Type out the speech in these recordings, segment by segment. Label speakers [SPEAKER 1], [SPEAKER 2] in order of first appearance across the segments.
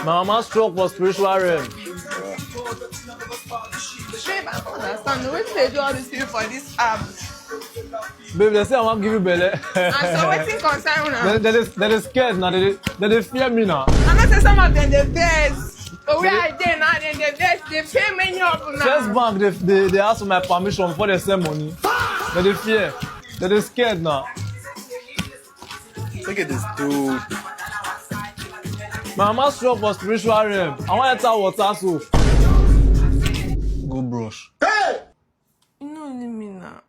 [SPEAKER 1] My mama struck for spiritual realm.
[SPEAKER 2] Babe, I don't understand. The way they do all this thing for this app.
[SPEAKER 1] Babe, they say I want to give you belly.
[SPEAKER 2] And so waiting concern now.
[SPEAKER 1] They scared now. They fear me now.
[SPEAKER 2] I'm not saying some of them the best. But we are there now, then the best. They pay many of them now.
[SPEAKER 1] First bank, they ask for my permission before they send money. They fear. They scared now.
[SPEAKER 3] Look at this dude.
[SPEAKER 1] My mama struck for spiritual realm. I want to tell water so. Go brush.
[SPEAKER 2] Hey! You know only me now.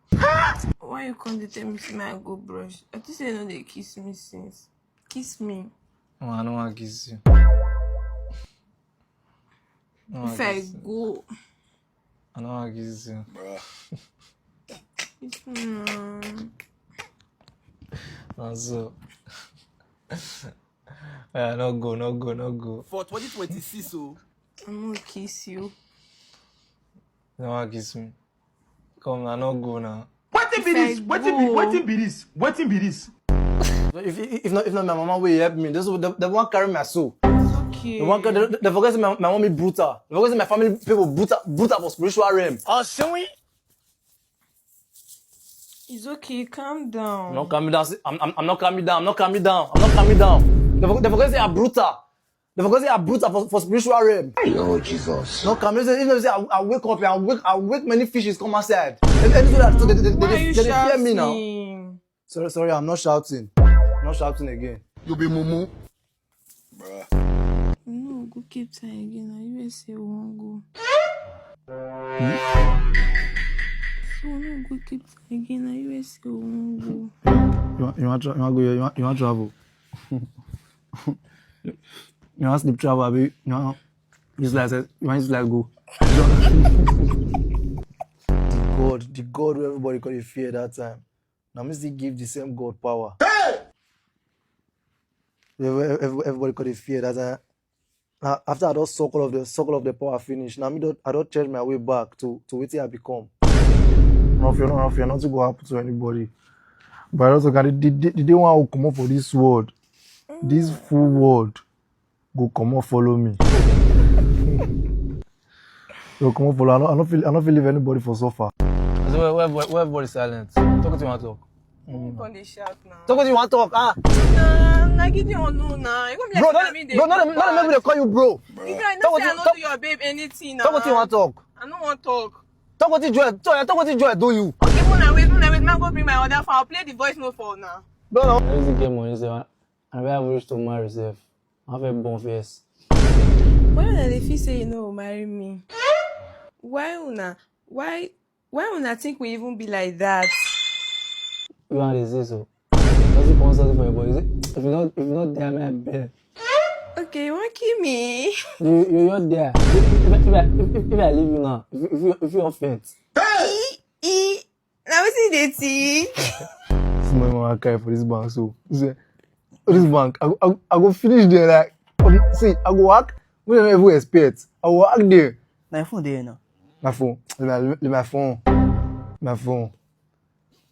[SPEAKER 2] Why you come to tell me to my go brush? I just say no they kiss me since. Kiss me.
[SPEAKER 1] Oh, I don't want to kiss you.
[SPEAKER 2] If I go.
[SPEAKER 1] I don't want to kiss you.
[SPEAKER 2] Kiss me.
[SPEAKER 1] And so. Yeah, no go.
[SPEAKER 3] For 2026, so.
[SPEAKER 2] I'm gonna kiss you.
[SPEAKER 1] You don't want to kiss me. Come now, no go now.
[SPEAKER 3] What be this? What be this?
[SPEAKER 1] If not my mama will help me, they won't carry my soul.
[SPEAKER 2] Okay.
[SPEAKER 1] They forget my mom is brutal. They forget my family people brutal for spiritual realm.
[SPEAKER 3] Oh, shall we?
[SPEAKER 2] It's okay, calm down.
[SPEAKER 1] I'm not calming down. I'm not calming down. They forget they are brutal. They forget they are brutal for spiritual realm.
[SPEAKER 3] Oh, Jesus.
[SPEAKER 1] No calming. Even if I wake up and I wake many fishes come outside. They fear me now. Sorry, I'm not shouting. I'm not shouting again.
[SPEAKER 3] You be mumu.
[SPEAKER 2] No, go keep time again. Now USA won't go. So no, go keep time again. Now USA won't go.
[SPEAKER 1] You want to travel? You want sleep travel, abi? No. You want to go. The God who everybody call fear that time. Now me still give the same God power.
[SPEAKER 3] Hey!
[SPEAKER 1] Everybody call fear that time. After I don't circle of the power finish, now I don't change my way back to what I become. No fear not to go happen to anybody. But also, the day one will come up for this world, this full world, go come up follow me. Go come up follow. I don't feel leave anybody for so far. So where everybody silent? Talk what you want to talk.
[SPEAKER 2] Don't they shout now.
[SPEAKER 1] Talk what you want to talk.
[SPEAKER 2] Nah, give you no now. You
[SPEAKER 1] Bro, not make they call you bro.
[SPEAKER 2] If I not say I don't do your babe anything now.
[SPEAKER 1] Talk what you want to talk.
[SPEAKER 2] I don't want to talk.
[SPEAKER 1] Talk what you do you.
[SPEAKER 2] Okay, when I wait, man, go bring my other phone. I'll play the voice note for now.
[SPEAKER 1] No. I used to get money, so I have wish to marry myself. I have a bon face.
[SPEAKER 2] Why would they feel say you know marry me? Why una think we even be like that?
[SPEAKER 1] You want to say so? Does it consult for your boy? If you're not there, man, bed.
[SPEAKER 2] Okay, you want to kill me?
[SPEAKER 1] You're not there. If I leave you now, if you offend.
[SPEAKER 2] Now we see the tea.
[SPEAKER 1] This my mama cry for this bank, so this bank, I go finish there like. See, I go work. We don't ever expect. I go work there.
[SPEAKER 4] My phone there now.
[SPEAKER 1] My phone. My phone.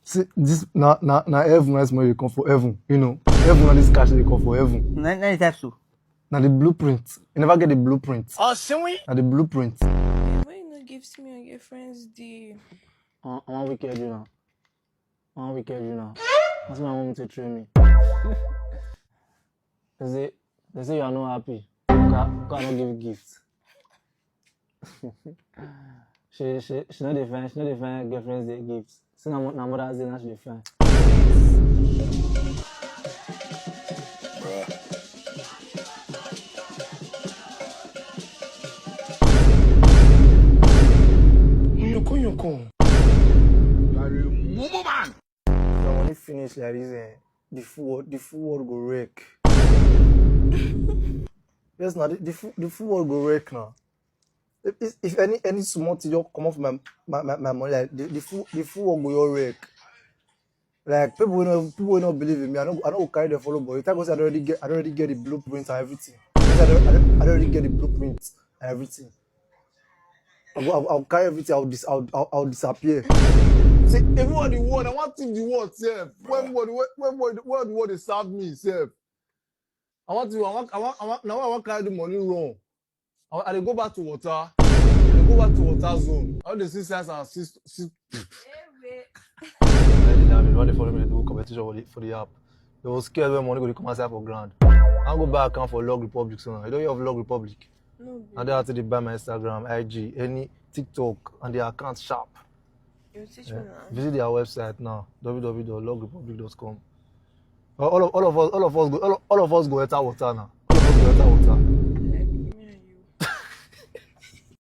[SPEAKER 1] See, this now heaven is more they come for heaven. You know, heaven and this cash they come for heaven.
[SPEAKER 4] Nine type so.
[SPEAKER 1] Now the blueprint. You never get the blueprint.
[SPEAKER 3] Oh, shall we?
[SPEAKER 1] Now the blueprint.
[SPEAKER 2] Why you not give me and your friends the?
[SPEAKER 1] I want wicked you now. That's why I want to train me. They say you are not happy. Cannot give gifts. she not define girlfriends they gifts. So now mother's day now she define. Yoko.
[SPEAKER 3] You are a mumu man.
[SPEAKER 1] When it finish like this, the full world go wreck. Yes, now the full world go wreck now. If any small thing just come off my money, like the full world go your wreck. Like people will not believe in me. I don't carry the follow, but I already get the blueprints and everything. I already get the blueprints and everything. I'll carry everything. I'll disappear.
[SPEAKER 3] See, everyone the world, I want to the world, self. When the world is serve me, self.
[SPEAKER 1] Now I want carry the money wrong. I dey go back to water. I dey go back to water zone. All the 6 cents and 6. They want to follow me to do competition for the app. They was scared when money go come outside for grand. I go buy account for Log Republic so now. You don't hear of Log Republic?
[SPEAKER 2] No.
[SPEAKER 1] And they have to buy my Instagram, IG, any TikTok, and their account sharp.
[SPEAKER 2] You teach me now.
[SPEAKER 1] Visit their website now, www.logrepublic.com. All of us go enter water now.